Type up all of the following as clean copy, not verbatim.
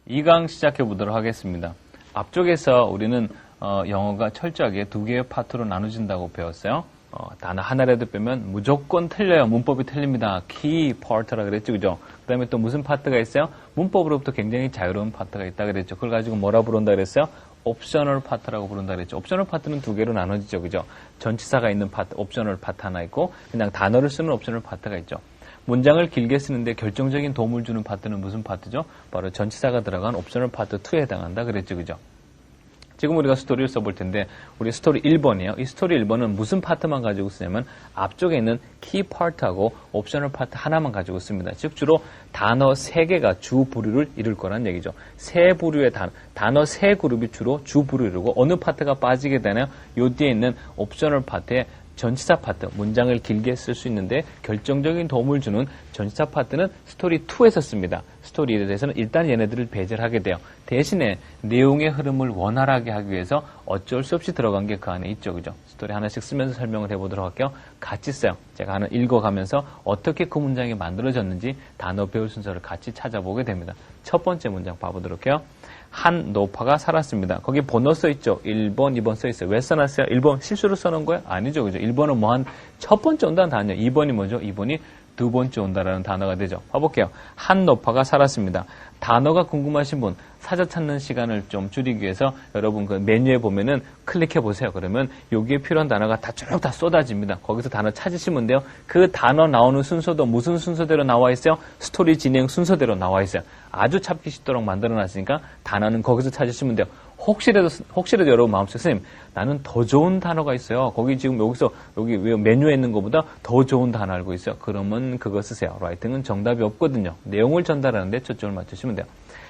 2강 시작해 보도록 하겠습니다. 앞쪽에서 우리는 영어가 철저하게 두 개의 파트로 나눠진다고 배웠어요. 단어 하나라도 빼면 무조건 틀려요. 문법이 틀립니다. key part라 그랬죠, 그죠? 그 다음에 또 무슨 파트가 있어요? 문법으로부터 굉장히 자유로운 파트가 있다 그랬죠. 그걸 가지고 뭐라 부른다 그랬어요? 옵셔널 파트라고 부른다 그랬죠. 옵셔널 파트는 두 개로 나눠지죠, 그죠? 전치사가 있는 파트, 옵셔널 파트 하나 있고, 그냥 단어를 쓰는 옵셔널 파트가 있죠. 문장을 길게 쓰는데 결정적인 도움을 주는 파트는 무슨 파트죠? 바로 전치사가 들어간 옵셔널 파트 2에 해당한다 그랬죠, 그죠? 지금 우리가 스토리를 써볼 텐데 우리 스토리 1번이에요. 이 스토리 1번은 무슨 파트만 가지고 쓰냐면 앞쪽에 있는 키 파트하고 옵셔널 파트 하나만 가지고 씁니다. 즉 주로 단어 3개가 주 부류를 이룰 거란 얘기죠. 세 부류의 단어 3그룹이 주로 주 부류를 이루고 어느 파트가 빠지게 되나요? 요 뒤에 있는 옵셔널 파트에 전치사 파트, 문장을 길게 쓸 수 있는데 결정적인 도움을 주는 전치사 파트는 스토리 2에서 씁니다. 스토리에 대해서는 일단 얘네들을 배제를 하게 돼요. 대신에 내용의 흐름을 원활하게 하기 위해서 어쩔 수 없이 들어간 게 그 안에 있죠. 그죠? 스토리 하나씩 쓰면서 설명을 해보도록 할게요. 같이 써요. 제가 하나 읽어가면서 어떻게 그 문장이 만들어졌는지 단어 배울 순서를 같이 찾아보게 됩니다. 첫 번째 문장 봐보도록 해요. 한 노파가 살았습니다. 거기 번호 써있죠. 1번, 2번 써있어요. 왜 써놨어요? 1번 실수로 써놓은 거예요? 아니죠. 그죠? 1번은 뭐 첫 번째 온다는 단어예요. 2번이 뭐죠? 2번이 두 번째 온다라는 단어가 되죠. 봐볼게요. 한 노파가 살았습니다. 단어가 궁금하신 분, 사전 찾는 시간을 좀 줄이기 위해서 여러분 그 메뉴에 보면은 클릭해 보세요. 그러면 여기에 필요한 단어가 다 쭉 다 쏟아집니다. 거기서 단어 찾으시면 돼요. 그 단어 나오는 순서도 무슨 순서대로 나와 있어요? 스토리 진행 순서대로 나와 있어요. 아주 찾기 쉽도록 만들어 놨으니까 단어는 거기서 찾으시면 돼요. 혹시라도 여러분 마음속에 선생님 나는 더 좋은 단어가 있어요. 거기 지금 여기 메뉴에 있는 것보다 더 좋은 단어 알고 있어요. 그러면 그거 쓰세요. 라이팅은 정답이 없거든요. 내용을 전달하는데 초점을 맞추시면 돼요.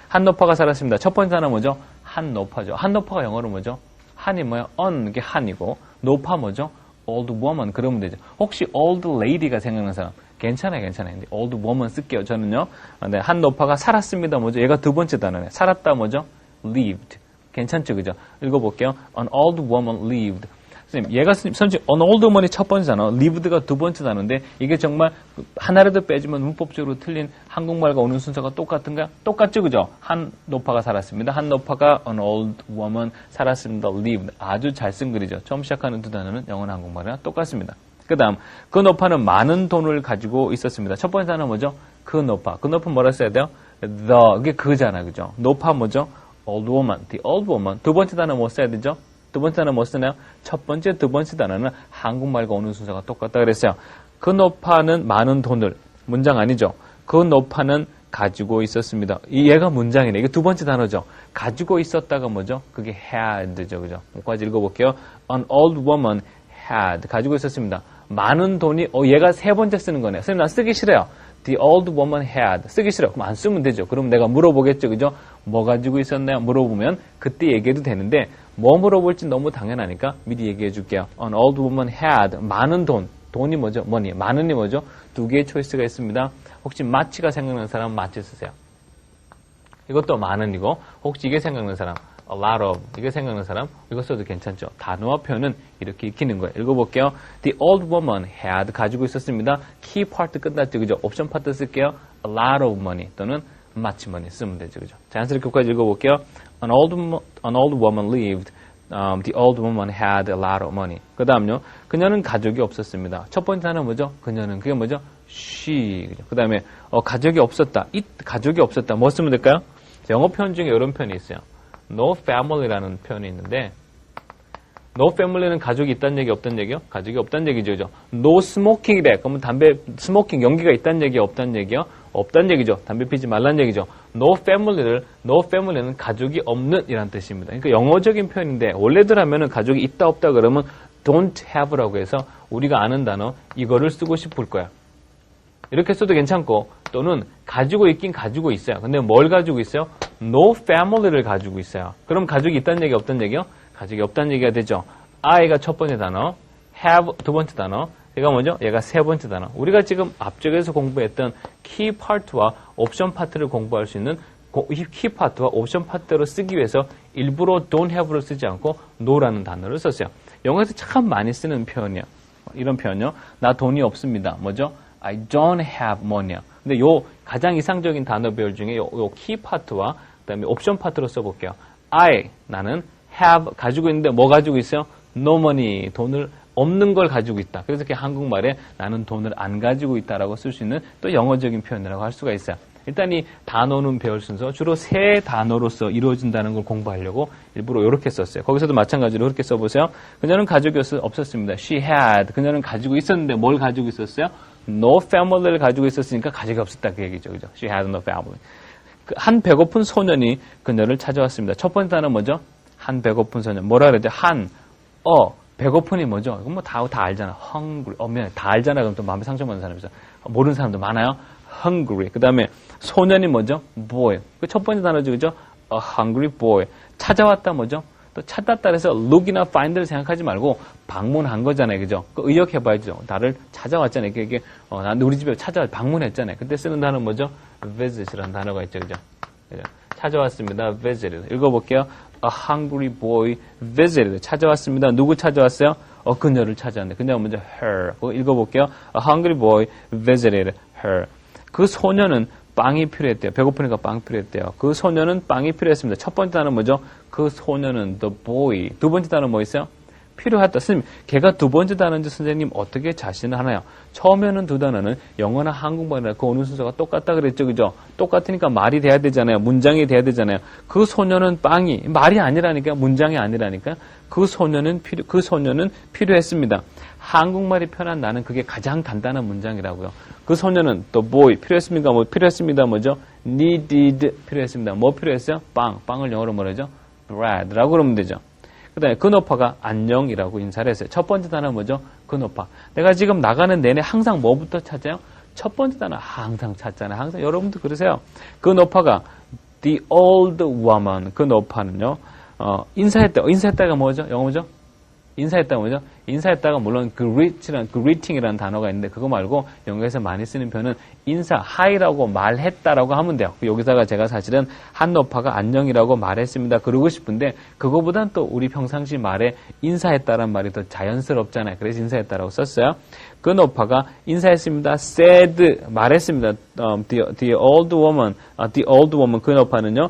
한 노파가 살았습니다. 첫 번째 단어 뭐죠? 한 노파죠. 한 노파가 영어로 뭐죠? 한이 뭐예요? 이게 한이고 노파 뭐죠? old woman 그러면 되죠. 혹시 old lady가 생각나는 사람? 괜찮아요. 근데 old woman 쓸게요. 저는요. 네, 한 노파가 살았습니다. 뭐죠? 얘가 두 번째 단어네. 살았다 뭐죠? lived. 괜찮죠, 그죠? 읽어볼게요. An old woman lived. 선생님, 얘가 선생님, an old woman이 첫 번째 단어, lived가 두 번째 단어인데 이게 정말 하나라도 빼주면 문법적으로 틀린 한국말과 오는 순서가 똑같은가요? 똑같죠, 그죠? 한 노파가 살았습니다. 한 노파가 an old woman 살았습니다. lived. 아주 잘 쓴 글이죠. 처음 시작하는 두 단어는 영어나 한국말이랑 똑같습니다. 그 다음, 그 노파는 많은 돈을 가지고 있었습니다. 첫 번째 단어 뭐죠? 그 노파. 그 노파 뭐라 써야 돼요? 이게 그잖아, 그죠? 노파 뭐죠? old woman, the old woman. 두 번째 단어 뭐 써야 되죠? 두 번째 단어 뭐 쓰나요? 첫 번째, 두 번째 단어는 한국말과 오는 순서가 똑같다 그랬어요. 그 노파는 많은 돈을, 문장 아니죠? 그 노파는 가지고 있었습니다. 얘가 문장이네. 이게 두 번째 단어죠. 가지고 있었다가 뭐죠? 그게 had죠, 그죠? 여기까지 읽어볼게요. An old woman had. 가지고 있었습니다. 많은 돈이, 얘가 세 번째 쓰는 거네요. 선생님, 나 쓰기 싫어요. The old woman had. 쓰기 싫어. 그럼 안 쓰면 되죠. 그럼 내가 물어보겠죠. 그죠? 뭐 가지고 있었나요? 물어보면 그때 얘기해도 되는데 뭐 물어볼지 너무 당연하니까 미리 얘기해 줄게요. An old woman had. 많은 돈. 돈이 뭐죠? money. 많은이 뭐죠? 두 개의 초이스가 있습니다. 혹시 much가 생각나는 사람은 much 쓰세요. 이것도 많은이고 혹시 이게 생각나는 사람 a lot of. 이게 생각나는 사람 이거 써도 괜찮죠. 단어와 표현은 이렇게 익히는 거예요. 읽어볼게요. The old woman had 가지고 있었습니다. key part 끝났죠. 그죠? 옵션 파트 쓸게요. a lot of money 또는 much money 쓰면 되죠. 그죠? 자연스럽게 끝까지 읽어볼게요. An old woman lived. The old woman had a lot of money. 그 다음요. 그녀는 가족이 없었습니다. 첫 번째 단어 뭐죠? 그녀는 그게 뭐죠? she. 그 다음에 가족이 없었다. 가족이 없었다. 뭐 쓰면 될까요? 영어 표현 중에 이런 표현이 있어요. No family라는 표현이 있는데 No family는 가족이 있다는 얘기 없다는 얘기요? 가족이 없다는 얘기죠. 그죠? No smoking이래. 그러면 담배 스모킹 연기가 있다는 얘기 없다는 얘기요? 없다는 얘기죠. 담배 피지 말라는 얘기죠. No family는 가족이 없는 이란 뜻입니다. 그러니까 영어적인 표현인데 원래들 하면은 가족이 있다 없다 그러면 don't have라고 해서 우리가 아는 단어 이거를 쓰고 싶을 거야. 이렇게 써도 괜찮고 또는 가지고 있긴 가지고 있어요. 근데 뭘 가지고 있어요? No family를 가지고 있어요. 그럼 가족이 있다는 얘기 없다는 얘기요? 가족이 없다는 얘기가 되죠. I가 첫 번째 단어, have 두 번째 단어, 얘가 뭐죠? 얘가 세 번째 단어. 우리가 지금 앞쪽에서 공부했던 key part와 옵션 파트를 공부할 수 있는 이 key part와 옵션 파트로 쓰기 위해서 일부러 don't have를 쓰지 않고 no라는 단어를 썼어요. 영어에서 참 많이 쓰는 표현이야. 이런 표현이요. 나 돈이 없습니다. 뭐죠? I don't have money. 근데 요 가장 이상적인 단어 배열 중에 요 key part와 다음에 옵션 파트로 써볼게요. I, 나는 have, 가지고 있는데 뭐 가지고 있어요? no money, 돈을 없는 걸 가지고 있다. 그래서 이렇게 한국말에 나는 돈을 안 가지고 있다라고 쓸 수 있는 또 영어적인 표현이라고 할 수가 있어요. 일단 이 단어는 배울 순서 주로 세 단어로서 이루어진다는 걸 공부하려고 일부러 이렇게 썼어요. 거기서도 마찬가지로 이렇게 써보세요. 그녀는 가족이 없었습니다. She had. 그녀는 가지고 있었는데 뭘 가지고 있었어요? No family를 가지고 있었으니까 가족이 없었다 그 얘기죠. 그죠? She had no family. 한 배고픈 소년이 그녀를 찾아왔습니다. 첫 번째 단어 뭐죠? 한 배고픈 소년. 뭐라 그러죠? 배고픈이 뭐죠? 이건 뭐 다 알잖아. hungry. 다 알잖아. 그럼 또 마음에 상처받는 사람이 있어. 모르는 사람도 많아요. hungry. 그 다음에 소년이 뭐죠? boy. 그 첫 번째 단어죠. 그죠? A hungry boy. 찾아왔다 뭐죠? 또 찾았다 그래서 look이나 find를 생각하지 말고 방문한 거잖아요. 그죠? 그 의역해봐야죠. 나를 찾아왔잖아요. 난 우리 집에 방문했잖아요. 그때 쓰는 단어 뭐죠? visit이라는 단어가 있죠. 그죠? 찾아왔습니다. visit. 읽어볼게요. A hungry boy visited. 찾아왔습니다. 누구 찾아왔어요? 그녀를 찾아왔네. 그녀가 먼저 her. 읽어볼게요. A hungry boy visited her. 그 소녀는 빵이 필요했대요. 배고프니까 빵 필요했대요. 그 소녀는 빵이 필요했습니다. 첫 번째 단어 뭐죠? 그 소녀는 the boy. 두 번째 단어 뭐 있어요? 필요하다. 선생님, 걔가 두 번째 단어인지 선생님 어떻게 자신을 하나요? 처음에는 두 단어는 영어나 한국말이나 그 어느 순서가 똑같다 그랬죠. 그죠? 똑같으니까 말이 돼야 되잖아요. 문장이 돼야 되잖아요. 그 소녀는 빵이, 말이 아니라니까, 문장이 아니라니까. 그 소녀는 필요했습니다. 한국말이 편한 나는 그게 가장 간단한 문장이라고요. 그 소녀는 또 boy 필요했습니까? 필요했습니다. 뭐죠? needed 필요했습니다. 뭐 필요했어요? 빵을 영어로 뭐라죠? bread라고 그러면 되죠. 그 다음에 근오파가 안녕이라고 인사를 했어요. 첫 번째 단어 뭐죠? 근오파. 내가 지금 나가는 내내 항상 뭐부터 찾아요? 첫 번째 단어 항상 찾잖아요. 항상 여러분도 그러세요. 근오파가 the old woman. 근오파는요. 인사했다가 뭐죠? 영어 뭐죠? 인사했다가 뭐죠? 인사했다가 물론 greeting이라는 단어가 있는데 그거 말고 영어에서 많이 쓰는 표현은 hi라고 말했다라고 하면 돼요. 여기다가 제가 사실은 한노파가 안녕이라고 말했습니다. 그러고 싶은데 그거보단 또 우리 평상시 말에 인사했다란 말이 더 자연스럽잖아요. 그래서 인사했다라고 썼어요. 그 노파가 인사했습니다. said 말했습니다. The old woman 그 노파는요.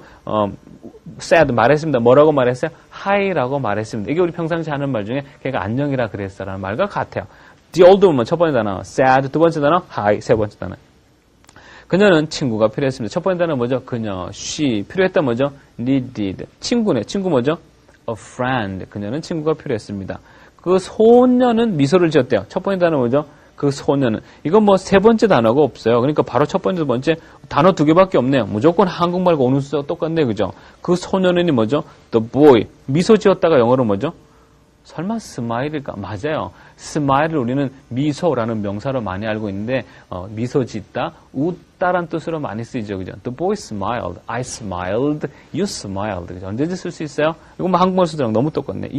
said 말했습니다. 뭐라고 말했어요? hi라고 말했습니다. 이게 우리 평상시 하는 말 중에 걔가 안녕이라 그랬어라는 말과 같아요. The old woman 첫 번째 단어 said, 두 번째 단어 hi, 세 번째 단어. 그녀는 친구가 필요했습니다. 첫 번째 단어 뭐죠? 그녀, she. 필요했다 뭐죠? needed. 친구네. 친구 뭐죠? a friend. 그녀는 친구가 필요했습니다. 그 소녀는 미소를 지었대요. 첫 번째 단어 뭐죠? 그 소녀는. 이건 뭐 세 번째 단어가 없어요. 그러니까 바로 첫 번째, 두 번째 단어 두 개밖에 없네요. 무조건 한국말과 어느 순서가 똑같네요. 그죠? 그 소녀는 뭐죠? The boy. 미소 지었다가 영어로 뭐죠? 설마 스마일일까? 맞아요. 스마일을 우리는 미소라는 명사로 많이 알고 있는데 미소 짓다, 웃다란 뜻으로 많이 쓰이죠. 그죠? The boy smiled. I smiled. You smiled. 그죠? 언제든지 쓸 수 있어요? 이거 뭐 한국말 쓰더랑 너무 똑같네.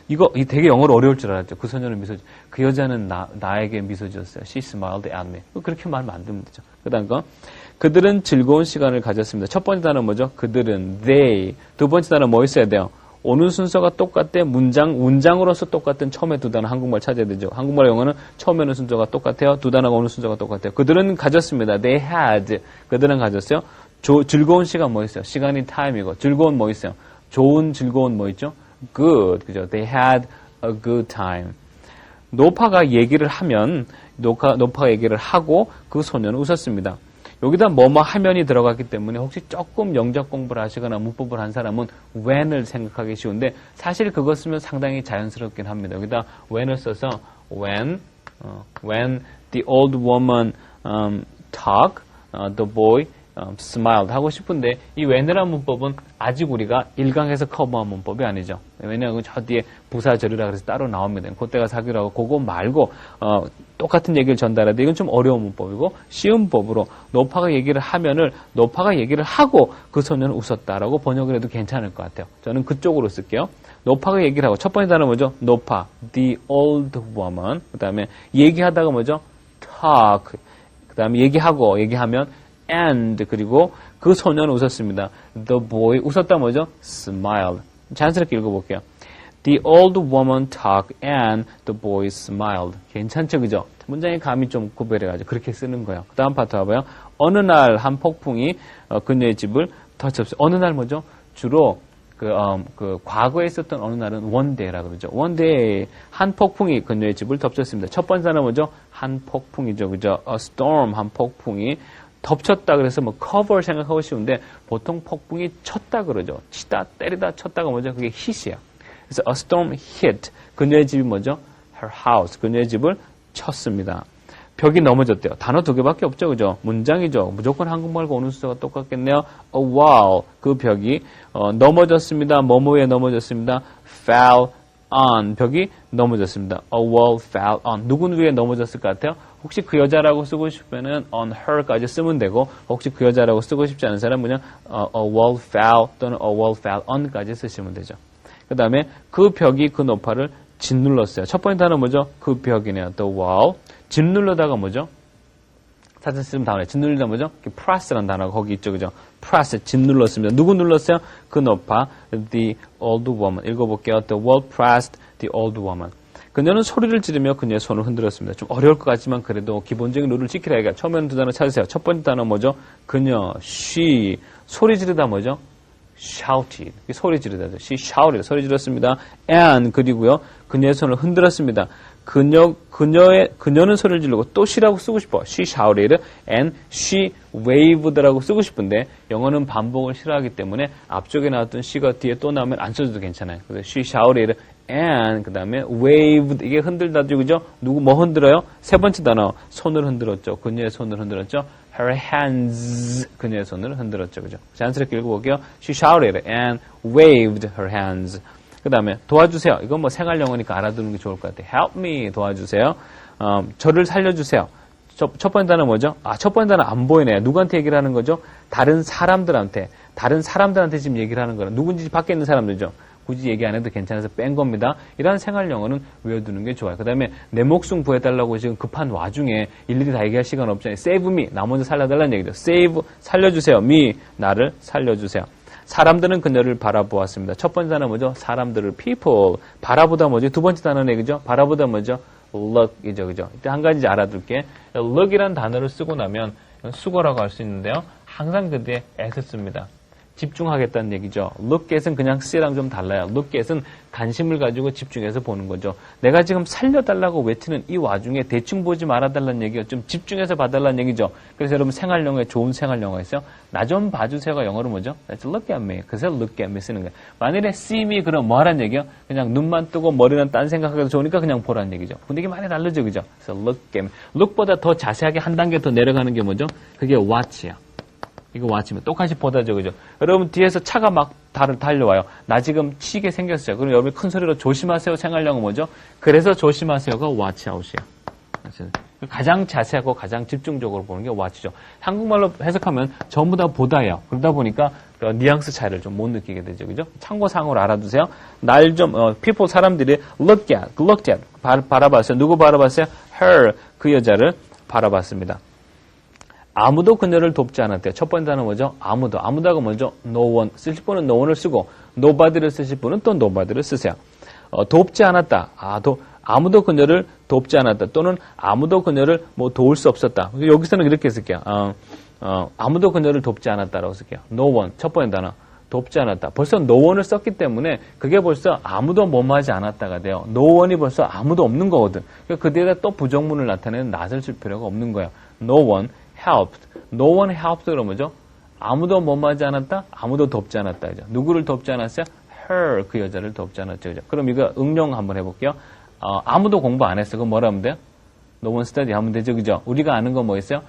이거 되게 영어로 어려울 줄 알았죠. 그 소녀는 미소 그 여자는 나에게 미소 지었어요. She smiled at me. 그렇게 말하면 안 되면 되죠. 그 다음 거. 그들은 즐거운 시간을 가졌습니다. 첫 번째 단어 뭐죠? 그들은 they. 두 번째 단어 뭐 있어야 돼요? 오는 순서가 똑같대. 문장으로서 똑같은 처음에 두 단어 한국말 찾아야 되죠. 한국말 영어는 처음에 오는 순서가 똑같아요. 두 단어가 오는 순서가 똑같아요. 그들은 가졌습니다. They had. 그들은 가졌어요. 즐거운 시간 뭐 있어요? 시간이 time이고. 즐거운 뭐 있어요? 즐거운 뭐 있죠? Good. 그죠? They had a good time. 노파가 얘기를 하면, 노파가 얘기를 하고 그 소녀는 웃었습니다. 여기다 뭐뭐 하면이 들어갔기 때문에 혹시 조금 영작 공부를 하시거나 문법을 한 사람은 when을 생각하기 쉬운데 사실 그거 쓰면 상당히 자연스럽긴 합니다. 여기다 when을 써서 when the old woman talked, the boy smiled 하고 싶은데 이 when이라는 문법은 아직 우리가 1강에서 커버한 문법이 아니죠. 왜냐하면 저 뒤에 부사절이라 그래서 따로 나옵니다. 그때가 사기로 하고 그거 말고 똑같은 얘기를 전달하는데 이건 좀 어려운 문법이고 쉬운 법으로 노파가 얘기를 하면을 노파가 얘기를 하고 그 소녀는 웃었다라고 번역을 해도 괜찮을 것 같아요. 저는 그쪽으로 쓸게요. 노파가 얘기를 하고 첫 번째 단어 뭐죠? 노파, the old woman. 그 다음에 얘기하다가 뭐죠? talk. 그 다음에 얘기하면 and 그리고 그 소녀는 웃었습니다. The boy 웃었다 뭐죠? smiled. 자연스럽게 읽어볼게요. The old woman talked and the boy smiled. 괜찮죠, 그죠? 문장의 감이 좀 구별해가지고 그렇게 쓰는 거예요. 그 다음 파트 봐봐요. 어느 날 한 폭풍이 그녀의 집을 touch 없어요. 어느 날 뭐죠? 주로 그 과거에 있었던 어느 날은 one day라 그러죠. one day 한 폭풍이 그녀의 집을 덮쳤습니다. 첫 번째 단어 뭐죠? 한 폭풍이죠. 그죠? A storm 한 폭풍이 덮쳤다 그래서 뭐 cover 생각하고 쉬운데 보통 폭풍이 쳤다 그러죠. 치다 때리다 쳤다가 뭐죠? 그게 hit이에요. 그래서 a storm hit 그녀의 집이 뭐죠? her house 그녀의 집을 쳤습니다. 벽이 넘어졌대요. 단어 두 개밖에 없죠. 그죠? 문장이죠. 무조건 한국말과 오는 순서가 똑같겠네요. A wall 그 벽이 넘어졌습니다. 뭐뭐에 넘어졌습니다. fell on 벽이 넘어졌습니다. A wall fell on 누군 위에 넘어졌을 것 같아요? 혹시 그 여자라고 쓰고 싶으면 on her까지 쓰면 되고 혹시 그 여자라고 쓰고 싶지 않은 사람은 그냥 a wall fell 또는 a wall fell on까지 쓰시면 되죠. 그 다음에 그 벽이 그 노파를 짓눌렀어요. 첫 번째 단어 뭐죠? 그 벽이네요. The wall. 짓눌러다가 뭐죠? 사진 쓰면 다음에 짓눌리다 뭐죠? press라는 단어가 거기 있죠. 그죠? press, 짓눌렀습니다. 누구 눌렀어요? 그 노파, the old woman. 읽어볼게요. The wall pressed the old woman. 그녀는 소리를 지르며 그녀의 손을 흔들었습니다. 좀 어려울 것 같지만 그래도 기본적인 룰을 지키라니까 처음에는 두 단어 찾으세요. 첫 번째 단어 뭐죠? 그녀, she. 소리 지르다 뭐죠? shouted. 소리 지르다죠. She shouted. 소리 지르었습니다. And 그리고요. 그녀의 손을 흔들었습니다. 그녀는 소리를 지르고 또 she라고 쓰고 싶어. She shouted and she waved라고 쓰고 싶은데 영어는 반복을 싫어하기 때문에 앞쪽에 나왔던 she가 뒤에 또 나오면 안 써줘도 괜찮아요. 그래서 she shouted and 그 다음에 waved 이게 흔들다죠. 그죠? 누구 뭐 흔들어요? 세 번째 단어 손을 흔들었죠. 그녀의 손을 흔들었죠. Her hands 그녀의 손을 흔들었죠. 그죠? 자연스럽게 읽어볼게요. She shouted and waved her hands. 그 다음에 도와주세요. 이건 뭐 생활 영어니까 알아두는 게 좋을 것 같아요. Help me 도와주세요. 저를 살려주세요. 첫 번째 단어 뭐죠? 첫 번째 단어 안 보이네요. 누구한테 얘기를 하는 거죠? 다른 사람들한테 지금 얘기를 하는 거는 누군지 밖에 있는 사람들이죠. 굳이 얘기 안 해도 괜찮아서 뺀 겁니다. 이런 생활 영어는 외워두는 게 좋아요. 그 다음에 내 목숨 구해달라고 지금 급한 와중에 일일이 다 얘기할 시간 없잖아요. Save me, 나 먼저 살려달라는 얘기죠. Save, 살려주세요. Me, 나를 살려주세요. 사람들은 그녀를 바라보았습니다. 첫 번째 단어 뭐죠? 사람들을 people. 바라보다 뭐죠? 두 번째 단어는 얘기죠? 바라보다 뭐죠? look이죠. 그죠? 이때 한 가지 알아둘게. look이란 단어를 쓰고 나면 수거라고 할 수 있는데요. 항상 그 뒤에 s 씁니다. 집중하겠다는 얘기죠. look at은 그냥 see랑 좀 달라요. look at은 관심을 가지고 집중해서 보는 거죠. 내가 지금 살려달라고 외치는 이 와중에 대충 보지 말아달라는 얘기가 좀 집중해서 봐달라는 얘기죠. 그래서 여러분 생활 영어에 좋은 생활 영어가 있어요. 나 좀 봐주세요가 영어로 뭐죠? Let's look at me. 그래서 look at me 쓰는 거예요. 만일에 see me 그럼 뭐 하라는 얘기요? 그냥 눈만 뜨고 머리는 딴 생각하기도 좋으니까 그냥 보라는 얘기죠. 근데 이게 많이 다르죠. 그죠? 그래서 look at me. look보다 더 자세하게 한 단계 더 내려가는 게 뭐죠? 그게 watch야. 이거 watch면 똑같이 보다죠. 그죠? 여러분 뒤에서 차가 막 달려와요. 나 지금 치게 생겼어요. 그럼 여러분이 큰 소리로 조심하세요. 생활영어 뭐죠? 그래서 조심하세요가 watch out이에요. 가장 자세하고 가장 집중적으로 보는 게 watch죠. 한국말로 해석하면 전부 다 보다예요. 그러다 보니까 그 뉘앙스 차이를 좀 못 느끼게 되죠. 그죠? 참고사항으로 알아두세요. people 사람들이 looked at 바라봤어요. 누구 바라봤어요? her 그 여자를 바라봤습니다. 아무도 그녀를 돕지 않았대요. 첫 번째 단어 뭐죠? 아무도가 뭐죠? no one. 쓰실 분은 no one을 쓰고 nobody를 쓰실 분은 또 nobody를 쓰세요. 돕지 않았다. 아무도 그녀를 돕지 않았다. 또는 아무도 그녀를 뭐 도울 수 없었다. 여기서는 이렇게 쓸게요. 아무도 그녀를 돕지 않았다라고 쓸게요. no one. 첫 번째 단어. 돕지 않았다. 벌써 no one을 썼기 때문에 그게 벌써 아무도 뭐뭐하지 않았다가 돼요. no one이 벌써 아무도 없는 거거든. 그 뒤에다 또 부정문을 나타내는 not을 쓸 필요가 없는 거예요. no one helped. No one helped 그러면 뭐죠? 아무도 뭐뭐하지 않았다? 아무도 돕지 않았다. 그죠? 누구를 돕지 않았어요? her, 그 여자를 돕지 않았죠. 그죠? 그럼 이거 응용 한번 해볼게요. 아무도 공부 안 했어. 그럼 뭐라 하면 돼요? No one study 하면 되죠. 그죠? 우리가 아는 거 뭐 있어요?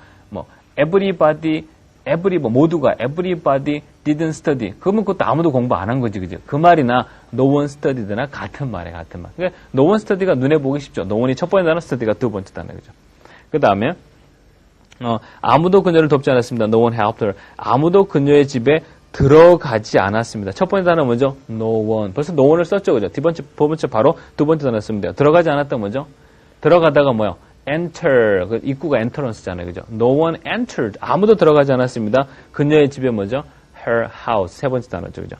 모두가 everybody didn't study. 그러면 그것도 아무도 공부 안 한 거지. 그죠? 그 말이나 no one studied나 같은 말이에요. 같은 말. 그러니까 no one study가 눈에 보기 쉽죠. no one이 첫 번째 단어, study가 두 번째 단어. 그죠? 그 다음에 아무도 그녀를 돕지 않았습니다. No one helped her. 아무도 그녀의 집에 들어가지 않았습니다. 첫 번째 단어 뭐죠? No one. 벌써 no one을 썼죠. 그죠? 두 번째 바로 두 번째 단어 씁니다. 들어가지 않았다 뭐죠? 들어가다가 뭐요? enter. 그 입구가 enterance잖아요. 그죠? No one entered. 아무도 들어가지 않았습니다. 그녀의 집에 뭐죠? Her house. 세 번째 단어죠. 그죠?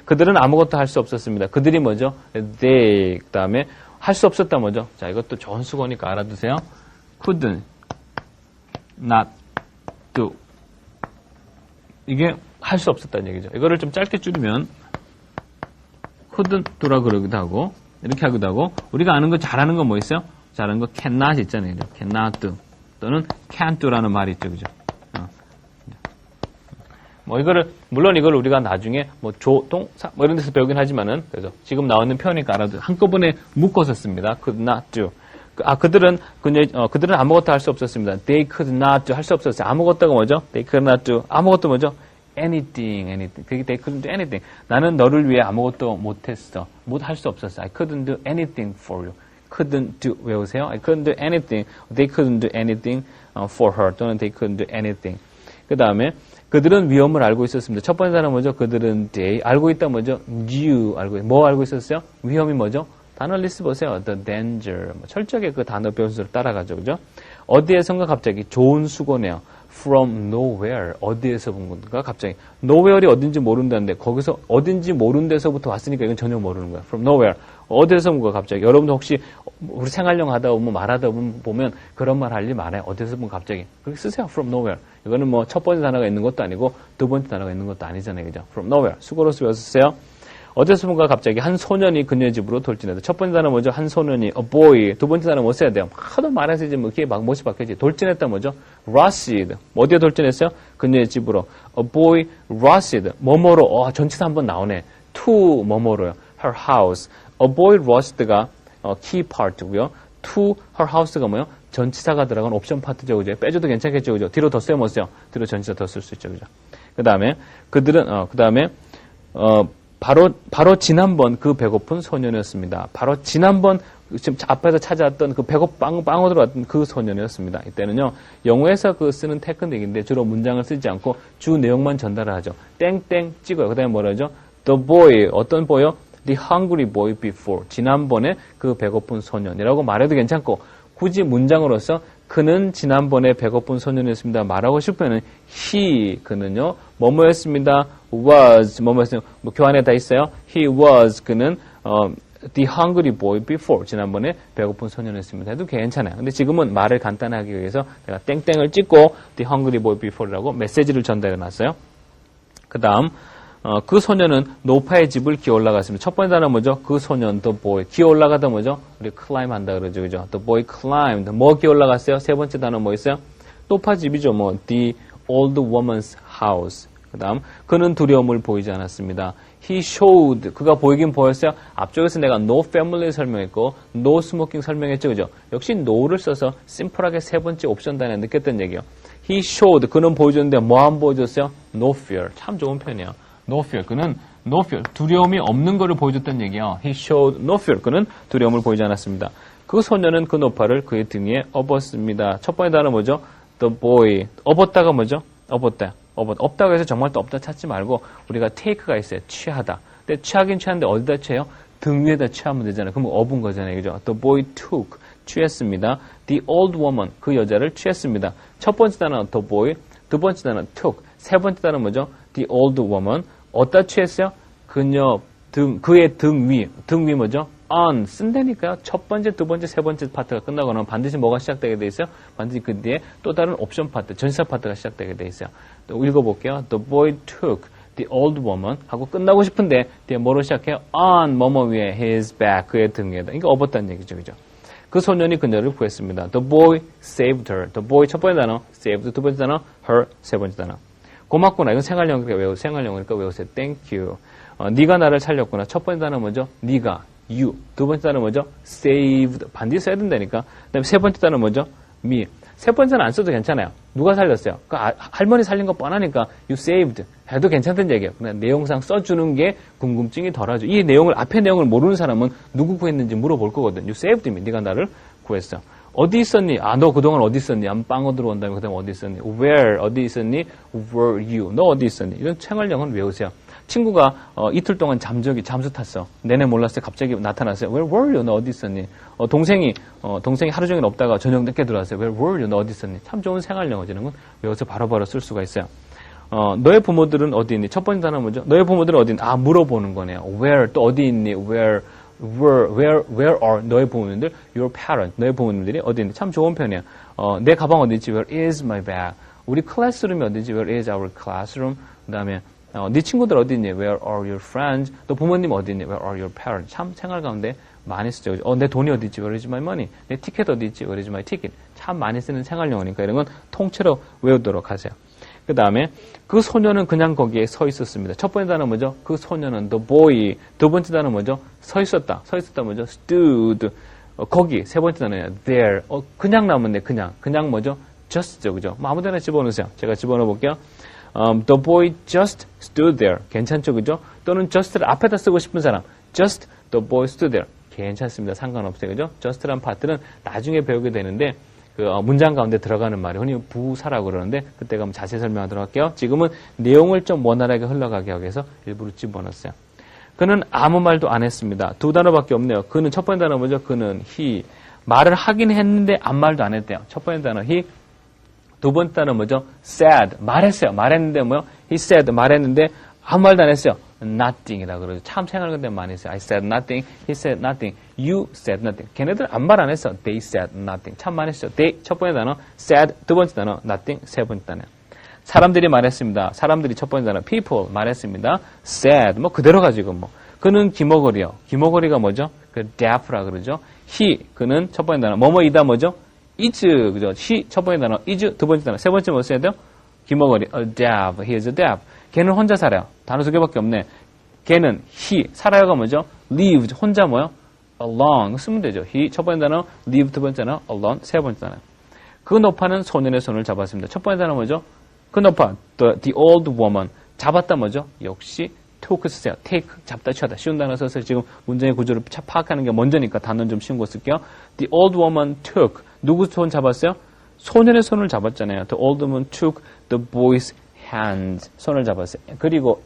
그들은 아무것도 할 수 없었습니다. 그들이 뭐죠? They. 그 다음에 할 수 없었다 뭐죠? 자, 이것도 좋은 수거니까 알아두세요. couldn't. not do. 이게 할 수 없었다는 얘기죠. 이거를 좀 짧게 줄이면 couldn't do라 그러기도 하고 이렇게 하기도 하고 우리가 아는 거 잘하는 거 뭐 있어요? 잘하는 거 cannot 있잖아요. cannot do 또는 can't do라는 말이 있죠. 그죠? 뭐 물론 이걸 우리가 나중에 뭐 동사 뭐 이런 데서 배우긴 하지만은 그래서 지금 나오는 표현이니까 알아도 한꺼번에 묶어서 씁니다. could not do. 그들은 아무것도 할 수 없었습니다. They could not do 할 수 없었어요. 아무것도가 뭐죠? They could not do 아무것도 뭐죠? anything. 그게 they couldn't do anything. 나는 너를 위해 아무것도 못했어. 할 수 없었어. I couldn't do anything for you. couldn't do 외우세요. I couldn't do anything. They couldn't do anything for her. 또는 they couldn't do anything. 그 다음에 그들은 위험을 알고 있었습니다. 첫 번째 단어 뭐죠? 그들은 they 알고 있다 뭐죠? knew 뭐 알고 있었어요? 위험이 뭐죠? 단어 리스트 보세요. The danger. 철저하게 그 단어 변수를 따라가죠. 그죠? 어디에선가 갑자기 좋은 수고네요. From nowhere. 어디에서 본 건가? 갑자기. nowhere이 어딘지 모른다는데 거기서 어딘지 모르는 데서부터 왔으니까 이건 전혀 모르는 거야. From nowhere. 어디에서 본 거야 갑자기. 여러분도 혹시 우리 생활용 하다 보면 말하다 보면 그런 말 할 일 많아요. 어디에서 본 갑자기. 그렇게 쓰세요. From nowhere. 이거는 뭐 첫 번째 단어가 있는 것도 아니고 두 번째 단어가 있는 것도 아니잖아요. 그죠? From nowhere. 수고로서 외웠어요. 어디서 뭔가 갑자기 한 소년이 그녀의 집으로 돌진했다. 첫 번째 단어 뭐죠? 한 소년이 a boy. 두 번째 단어 뭐 써야 돼요? 하도 말해서 이제 뭐 귀에 막 못이 박혀지. 돌진했다 뭐죠? rushed. 어디에 돌진했어요? 그녀의 집으로. a boy rushed. 뭐뭐로. 전치사 한번 나오네. to 뭐뭐로요. her house. a boy rushed가 key part고요. to her house가 뭐요? 전치사가 들어간 옵션 파트죠. 그죠? 빼줘도 괜찮겠죠. 그죠? 뒤로 더 써요, 못 써요? 뒤로 전치사 더 쓸 수 있죠. 그죠? 그 다음에 바로 지난번 그 배고픈 소년이었습니다. 바로 지난번 지금 앞에서 찾아왔던 그 빵으로 들어왔던 그 소년이었습니다. 이때는요, 영어에서 그 쓰는 테크닉인데 주로 문장을 쓰지 않고 주 내용만 전달을 하죠. 땡땡 찍어요. 그 다음에 뭐라 하죠? The boy, 어떤 boy요? The hungry boy before. 지난번에 그 배고픈 소년이라고 말해도 괜찮고, 굳이 문장으로서 그는 지난번에 배고픈 소년이었습니다. 말하고 싶으면 그는요 뭐뭐였습니다. was 뭐뭐였어요. 뭐 교환에 다 있어요. He was 그는 the hungry boy before 지난번에 배고픈 소년이었습니다. 해도 괜찮아요. 근데 지금은 말을 간단하게 하기 위해서 제가 땡땡을 찍고 the hungry boy before라고 메시지를 전달해 놨어요. 그 다음 그 소년은 노파의 집을 기어 올라갔습니다. 첫 번째 단어 뭐죠? 그 소년, the boy. 기어 올라가다 뭐죠? 우리 climb 한다 그러죠. 그죠? The boy climbed. 뭐 기어 올라갔어요? 세 번째 단어 뭐 있어요? 노파 집이죠. 뭐, the old woman's house. 그 다음, 그는 두려움을 보이지 않았습니다. He showed. 그가 보이긴 보였어요. 앞쪽에서 내가 no family 설명했고, no smoking 설명했죠. 그죠? 역시 no를 써서 심플하게 세 번째 옵션 단에 느꼈던 얘기예요. He showed. 그는 보여줬는데 뭐 안 보여줬어요? No fear. 참 좋은 편이에요. No fear. 그는 no fear. 두려움이 없는 것을 보여줬다는 얘기예요. He showed no fear. 그는 두려움을 보이지 않았습니다. 그 소년은 그 노파를 그의 등에 업었습니다. 첫 번째 단어 뭐죠? The boy. 업었다가 뭐죠? 업었다. 없다고 해서 정말 또 없다 찾지 말고 우리가 take가 있어요. 취하다. 근데 취하긴 취하는데 어디다 취해요? 등 위에다 취하면 되잖아요. 그럼 업은 거잖아요. 그죠? The boy took. 취했습니다. The old woman. 그 여자를 취했습니다. 첫 번째 단어 the boy. 두 번째 단어 took. 세 번째 단어 뭐죠? The old woman. 어디다 취했어요? 그의 등 위 뭐죠? on. 쓴다니까요. 첫 번째, 두 번째, 세 번째 파트가 끝나고 나면 반드시 뭐가 시작되게 돼 있어요? 반드시 그 뒤에 또 다른 옵션 파트, 전치사 파트가 시작되게 돼 있어요. 또 읽어볼게요. The boy took the old woman 하고 끝나고 싶은데 뒤에 뭐로 시작해요? on 뭐뭐 위에 his back. 그의 등 위에다. 이거 업었다는 얘기죠. 그죠? 그 소년이 그녀를 구했습니다. The boy saved her. The boy 첫 번째 단어 saved. 두 번째 단어 her. 세 번째 단어. 고맙구나. 이건 생활용이니까 외우세요. Thank you. 네가 나를 살렸구나. 첫 번째 단어 뭐죠? 네가. you. 두 번째 단어 뭐죠? saved. 반드시 써야 된다니까. 그다음에 세 번째 단어 뭐죠? me. 세 번째는 안 써도 괜찮아요. 누가 살렸어요? 할머니 살린 거 뻔하니까 you saved 해도 괜찮다는 얘기예요. 그냥 내용상 써주는 게 궁금증이 덜하죠. 이 내용을 앞에 내용을 모르는 사람은 누구 구했는지 물어볼 거거든. you saved me. 네가 나를 구했어. 어디 있었니? 너 그동안 어디 있었니? 빵 들어온 다음에 그다음에 어디 있었니? Where? 어디 있었니? Were you? 너 어디 있었니? 이런 생활용은 외우세요. 친구가 이틀 동안 잠수 탔어. 내내 몰랐어요. 갑자기 나타났어요. Where were you? 너 어디 있었니? 동생이 하루 종일 없다가 저녁 늦게 들어왔어요. Where were you? 너 어디 있었니? 참 좋은 생활용어죠. 이런 건 외워서 바로바로 쓸 수가 있어요. 너의 부모들은 어디 있니? 첫 번째 단어 뭐죠? 너의 부모들은 어디 있니? 물어보는 거네요. Where? 또 어디 있니? Where are 너의 부모님들? Your parents. 너의 부모님들이 어디 있니? 참 좋은 편이에요. 내 가방 어디 있지? Where is my bag? 우리 클래스룸이 어디지? Where is our classroom? 그 다음에 네 친구들 어디 있니? Where are your friends? 또 부모님 어디 있니? Where are your parents? 참 생활 가운데 많이 쓰죠. 내 돈이 어디 있지? Where is my money? 내 티켓 어디 있지? Where is my ticket? 참 많이 쓰는 생활 용어니까 이런 건 통째로 외우도록 하세요. 그 다음에 그 소녀는 그냥 거기에 서 있었습니다. 첫 번째 단어 뭐죠? 그 소녀는 the boy. 두 번째 단어 뭐죠? 서 있었다. 서 있었다 뭐죠? stood. 거기. 세 번째 단어예요. there. 그냥 나오면 돼. 그냥 뭐죠? just죠. 그죠? 아무 데나 집어넣으세요. 제가 집어넣어 볼게요. The boy just stood there. 괜찮죠. 그죠? 또는 just를 앞에다 쓰고 싶은 사람. just the boy stood there. 괜찮습니다. 상관없어요. 그죠? just란 파트는 나중에 배우게 되는데 그 문장 가운데 들어가는 말이 흔히 부사라고 그러는데 그때가 한번 자세히 설명하도록 할게요. 지금은 내용을 좀 원활하게 흘러가게 하기 위해서 일부러 집어넣었어요. 그는 아무 말도 안 했습니다. 두 단어밖에 없네요. 그는 첫 번째 단어 뭐죠? 그는 he. 말을 하긴 했는데 아무 말도 안 했대요. 첫 번째 단어 he. 두 번째 단어 뭐죠? said. 말했어요. 말했는데 뭐요? he said. 말했는데 아무 말도 안 했어요. nothing이라 그러죠. 참 생각할 건데 많이 했어요. I said nothing. He said nothing. You said nothing. 걔네들 아무 말 안 했어. They said nothing. 참 많이 했죠. They 첫 번째 단어 said. 두 번째 단어 nothing. 세 번째 단어. 사람들이 말했습니다. 사람들이 첫 번째 단어 people 말했습니다. said. 뭐 그대로 가지고 뭐. 그는 기머거리요. 기머거리가 뭐죠? 그 deaf라 그러죠. he. 그는 첫 번째 단어 뭐뭐이다 뭐죠? is. 그죠? he 첫 번째 단어 is. 두 번째 단어 세 번째 뭐 써야 돼요? 기머거리. a deaf. He is a deaf. 걔는 혼자 살아요. 단어 두 개밖에 없네. 걔는 he 살아요가 뭐죠? live 혼자 뭐요? alone 쓰면 되죠. he 첫 번째 단어 live 두 번째 단어 alone 세 번째 단어. 그 노파는 소년의 손을 잡았습니다. 첫 번째 단어 뭐죠? 그 노파 the old woman 잡았다 뭐죠? 역시 took 쓰세요. take 잡다 취하다 쉬운 단어 써서 지금 문장의 구조를 파악하는 게 먼저니까 단어는 좀 쉬운 거 쓸게요. The old woman took 누구 손 잡았어요? 소년의 손을 잡았잖아요. The old woman took the boy's hand 손을 잡았어요. 그리고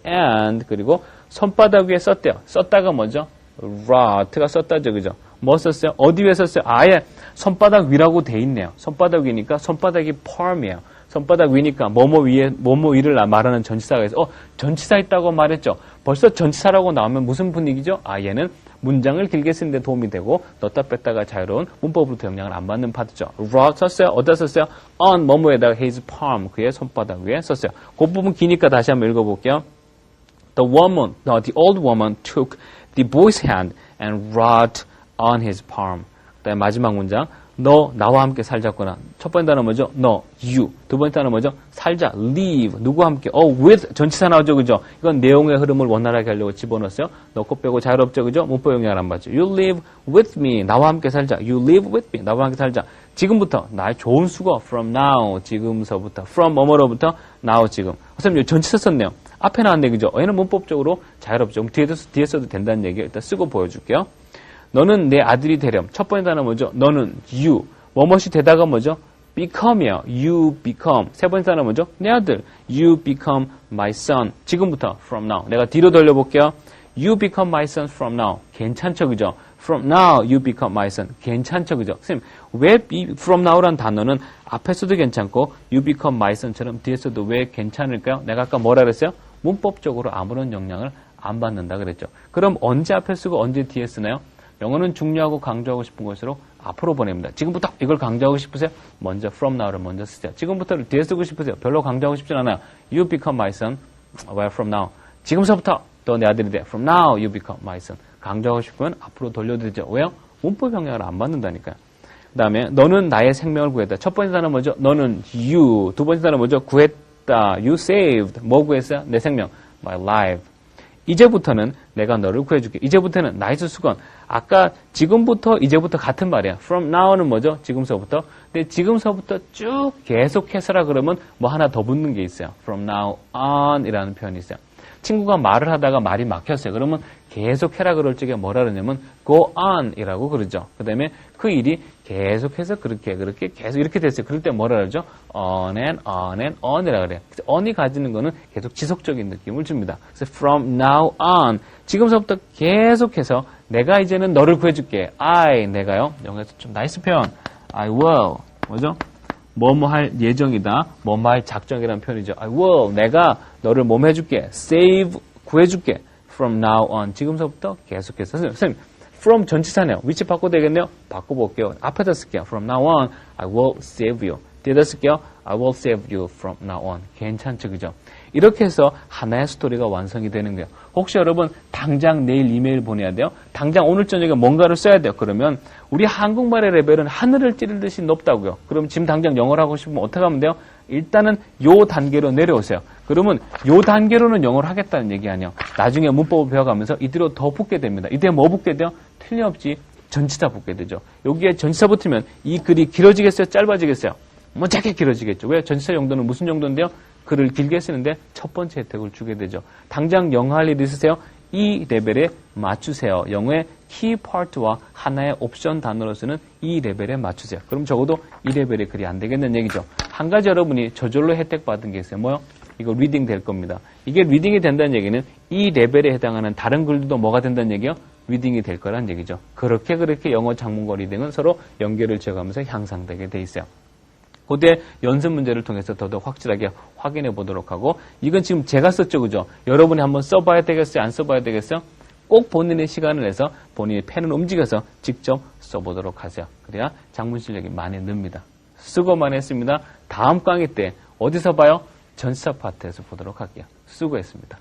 손바닥 위에 썼대요. 썼다가 뭐죠? wrote가 썼다죠. 그죠? 뭐 썼어요? 어디 위에 썼어요? 아예 손바닥 위라고 돼 있네요. 손바닥 위니까 손바닥이 palm이에요. 손바닥 위니까 뭐뭐 위를 말하는 전치사가 있어. 전치사 있다고 말했죠. 벌써 전치사라고 나오면 무슨 분위기죠? 얘는 문장을 길게 쓰는 데 도움이 되고 넣다 뺐다가 자유로운 문법으로부터 영향을 안 받는 파트죠. wrote 썼어요. 어디다 썼어요? on 뭐뭐에다가 his palm 그의 손바닥 위에 썼어요. 그 부분 기니까 다시 한번 읽어볼게요. The old woman took the boy's hand and wrote on his palm. 그다음에 마지막 문장. 너 나와 함께 살자꾸나. 첫 번째 단어 뭐죠? 너, you. 두 번째 단어 뭐죠? 살자, live. 누구와 함께? with. 전치사 나오죠, 그죠? 이건 내용의 흐름을 원활하게 하려고 집어넣었어요. 넣고 빼고 자유롭죠, 그죠? 문법 영향을 안 받죠. You live with me. 나와 함께 살자. You live with me. 나와 함께 살자. 지금부터 나의 좋은 수고. From now. 지금서부터. From 뭐뭐로부터 now 지금. 선생님 전치사 썼네요. 앞에 나왔네, 그죠? 얘는 문법적으로 자유롭죠. 뒤에 써도 된다는 얘기 일단 쓰고 보여줄게요. 너는 내 아들이 되렴. 첫 번째 단어 뭐죠? 너는 you. 뭐뭇이 되다가 뭐죠? become이에요. You become. 세 번째 단어 뭐죠? 내 아들. You become my son. 지금부터 from now. 내가 뒤로 돌려볼게요. You become my son from now. 괜찮죠, 그죠? From now you become my son. 괜찮죠, 그죠? 선생님, 왜 from now라는 단어는 앞에서도 괜찮고 you become my son처럼 뒤에서도 왜 괜찮을까요? 내가 아까 뭐라 그랬어요? 문법적으로 아무런 영향을 안 받는다 그랬죠. 그럼 언제 앞에 쓰고 언제 뒤에 쓰나요? 영어는 중요하고 강조하고 싶은 것으로 앞으로 보냅니다. 지금부터 이걸 강조하고 싶으세요? 먼저 from now를 먼저 쓰세요. 지금부터를 뒤에 쓰고 싶으세요? 별로 강조하고 싶진 않아요. You become my son. Well, from now. 지금서부터 또 내 아들이 돼. From now you become my son. 강조하고 싶으면 앞으로 돌려도 되죠. 왜요? 문법 영향을 안 받는다니까요. 그 다음에 너는 나의 생명을 구했다. 첫 번째 단어 뭐죠? 너는 you. 두 번째 단어 뭐죠? 구했다. You saved. 뭐 구했어요? 내 생명. My life. 이제부터는 내가 너를 구해줄게. 이제부터는 나이스 수건. 아까 지금부터 이제부터 같은 말이야. From now는 뭐죠? 지금서부터. 근데 지금서부터 쭉 계속해서라 그러면 뭐 하나 더 붙는 게 있어요. From now on 이라는 표현이 있어요. 친구가 말을 하다가 말이 막혔어요. 그러면 계속해라 그럴 적에 뭐라 그러냐면 go on 이라고 그러죠. 그 다음에 그 일이 계속해서 그렇게 계속 이렇게 됐어요. 그럴 때 뭐라 그러죠? on and on이라 그래요. on이 가지는 거는 계속 지속적인 느낌을 줍니다. 그래서 from now on 지금서부터 계속해서 내가 이제는 너를 구해줄게. 내가요. 영어에서 좀 나이스 표현. I will. 뭐죠? 뭐뭐 할 예정이다. 뭐뭐 할 작정이라는 표현이죠. I will. 내가 너를 몸 해줄게. save. 구해줄게. from now on. 지금서부터 계속해서. 선생님, from 전치사네요. 위치 바꿔도 되겠네요? 바꿔볼게요. 앞에다 쓸게요. from now on. I will save you. 뒤에다 쓸게요. I will save you from now on. 괜찮죠, 그죠? 이렇게 해서 하나의 스토리가 완성이 되는 거예요. 혹시 여러분 당장 내일 이메일 보내야 돼요? 당장 오늘 저녁에 뭔가를 써야 돼요? 그러면 우리 한국말의 레벨은 하늘을 찌르듯이 높다고요. 그럼 지금 당장 영어를 하고 싶으면 어떻게 하면 돼요? 일단은 요 단계로 내려오세요. 그러면 요 단계로는 영어를 하겠다는 얘기 아니에요. 나중에 문법을 배워가면서 이대로 더 붙게 됩니다. 이때 뭐 붙게 돼요? 틀림없이 전치사 붙게 되죠. 여기에 전치사 붙으면 이 글이 길어지겠어요? 짧아지겠어요? 짧게 길어지겠죠. 왜? 전치사 용도는 무슨 정도인데요? 글을 길게 쓰는데 첫 번째 혜택을 주게 되죠. 당장 영어 할 일 있으세요? 이 레벨에 맞추세요. 영어의 키 파트와 하나의 옵션 단어로 쓰는 이 레벨에 맞추세요. 그럼 적어도 이 레벨의 글이 안 되겠는 얘기죠. 한 가지 여러분이 저절로 혜택 받은 게 있어요. 뭐요? 이거 리딩 될 겁니다. 이게 리딩이 된다는 얘기는 이 레벨에 해당하는 다른 글들도 뭐가 된다는 얘기요? 리딩이 될 거란 얘기죠. 그렇게 영어 작문과 리딩은 서로 연결을 지어가면서 향상되게 돼 있어요. 그때 연습 문제를 통해서 더더욱 확실하게 확인해 보도록 하고, 이건 지금 제가 썼죠, 그죠? 여러분이 한번 써봐야 되겠어요? 안 써봐야 되겠어요? 꼭 본인의 시간을 내서 본인의 펜을 움직여서 직접 써보도록 하세요. 그래야 작문 실력이 많이 늡니다. 수고만 했습니다. 다음 강의 때 어디서 봐요? 전치사 파트에서 보도록 할게요. 수고했습니다.